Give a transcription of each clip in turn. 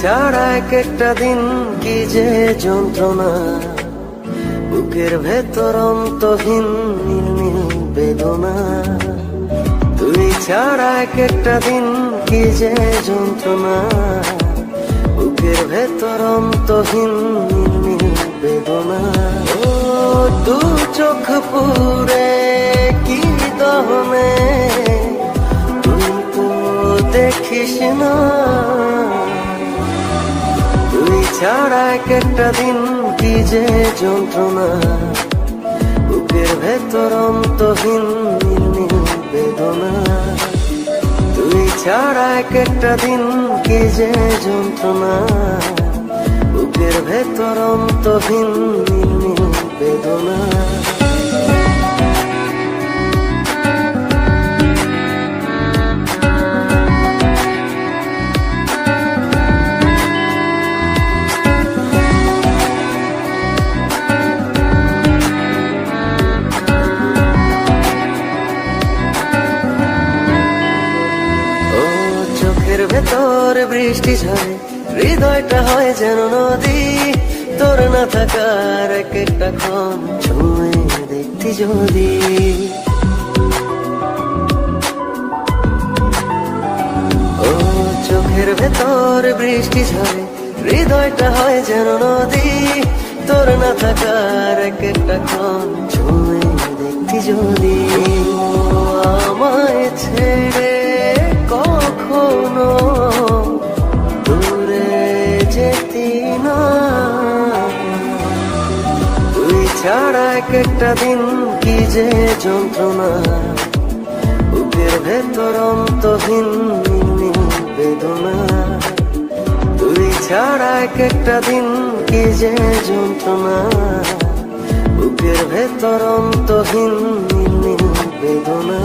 ছাড়া এক একটা দিন কি যে যন্ত্রণা, বুকের ভেতর অন্তহীন নীল নীল বেদনা। তুই ছাড়া এক একটা দিন কি যে যন্ত্রণা, বুকের ভেতর অন্তহীন নীল নীল বেদনা। ও দু চোখ পুরে কি দহনে, তুই তো দেখিস না। তুই ছাড়া এক একটা দিন কি যে যন্ত্রণা, বুকের ভেতর অন্তহীন নীল নীল বেদনা। তুই ছাড়া এক একটা দিন কি যে যন্ত্রণা, বুকের ভেতর অন্তহীন নীল নীল বেদনা। চোখের ভেতর বৃষ্টি ঝরে, হৃদয়টা হয় যেন নদী। তোর না থাকার এক একটা ক্ষণ ছুঁয়ে দেখতি যদি। ও চোখের ভেতর বৃষ্টি ঝরে, হৃদয়টা হয় যেন নদী। তোর না থাকার এক একটা ক্ষণ ছুঁয়ে দেখতি যদি। আমায় ছেড়ে কখনো দূরে যেতি না। তুই ছাড়া এক একটা দিন কি যে যন্ত্রণা, বুকের ভেতর অন্তহীন নীল নীল বেদনা। তুই ছাড়া এক একটা দিন কি যে যন্ত্রণা, বুকের ভেতর অন্তহীন নীল নীল বেদনা।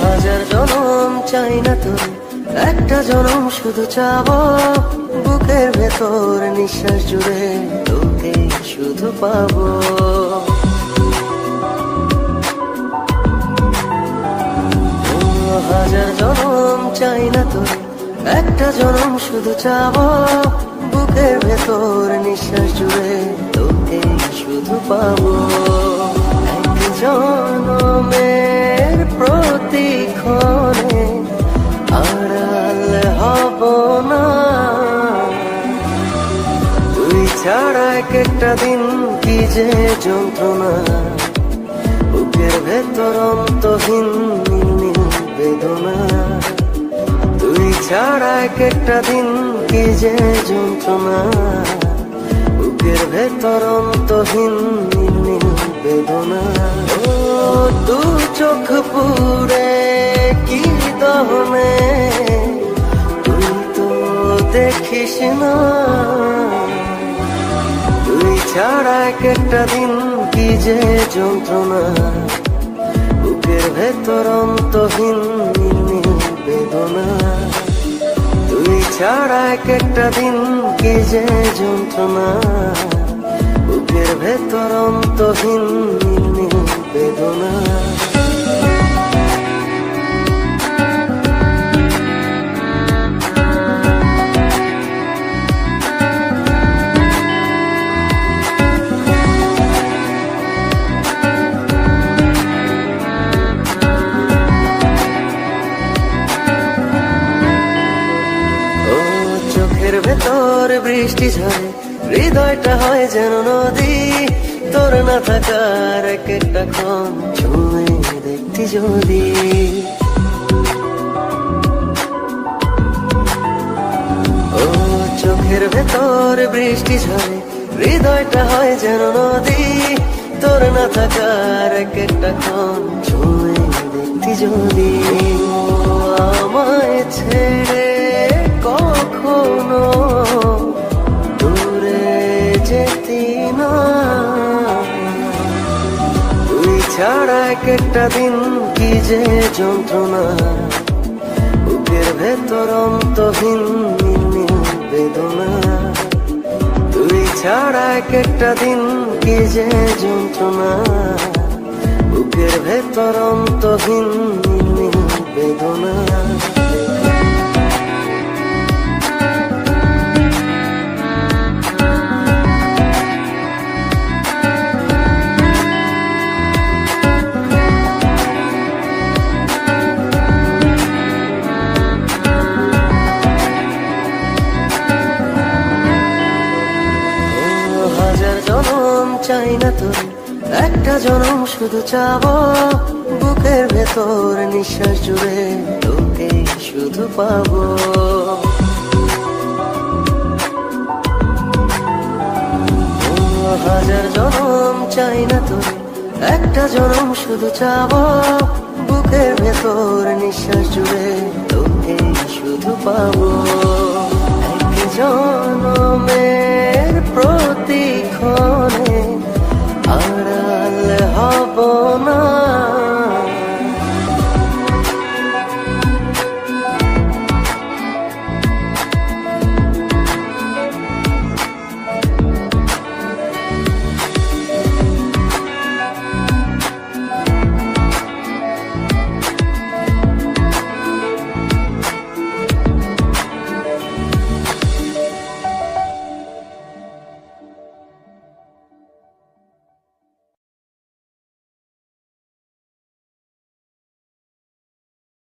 হাজার জনম চাই না তোর, একটা জনম শুধু চাবো। বুকের ভেতর নিঃশ্বাস জুড়ে তোকে শুধু পাবো। হাজার জনম চাই না তোর, একটা জনম শুধু চাবো। বুকের ভেতর নিঃশ্বাস জুড়ে তোকে শুধু পাবো। এক জনমের প্রতিক্ষণে আড়াল হব না। তুই ছাড়া এক একটা দিন কি যে যন্ত্রণা, বুকের ভেতর অন্তহীন নীল নীল বেদনা। তুই ছাড়া এক একটা দিন কি যে যন্ত্রণা, বুকের ভেতর অন্তহীন নীল নীল বেদনা। ও দু চোখ পুরে কি দহনে, তুই তো দেখিস না। তুই ছাড়া এক একটা দিন কি যে যন্ত্রণা, বুকের ভেতর অন্তহীন নীল নীল বেদনা। তুই ছাড়া এক একটা দিন কি যে যন্ত্রণা, বুকের ভেতর অন্তহীন নীল নীল বেদনা। চোখের ভেতর বৃষ্টি ঝরে, হৃদয়টা হয় যেন নদী। তোর না থাকার এক একটা ক্ষণ ছুঁয়ে দেখতি যদি। ও চোখের ভেতর বৃষ্টি ঝরে, হৃদয়টা হয় যেন নদী। তোর না থাকার এক একটা ক্ষণ ছুঁয়ে দেখতি যদি। আমায় ছেড়ে কখনো দূরে যেতি না। তুই ছাড়া এক একটা দিন কি যে যন্ত্রণা, বুকের ভেতর অন্তহীন নির্মীল বেদনা। তুই ছাড়া এক একটা দিন কি যে যন্ত্রণা, বুকের ভেতর অন্তহীন নির্মীল বেদনা। হাজার জনম চাই না তোর, একটা জনম শুধু চাবো। বুকের ভেতর নিঃশ্বাস জুড়ে তোকে শুধু পাবো। হাজার জনম চাই না তোর, একটা জনম শুধু চাবো। বুকের ভেতর নিঃশ্বাস জুড়ে তোকে শুধু পাবো।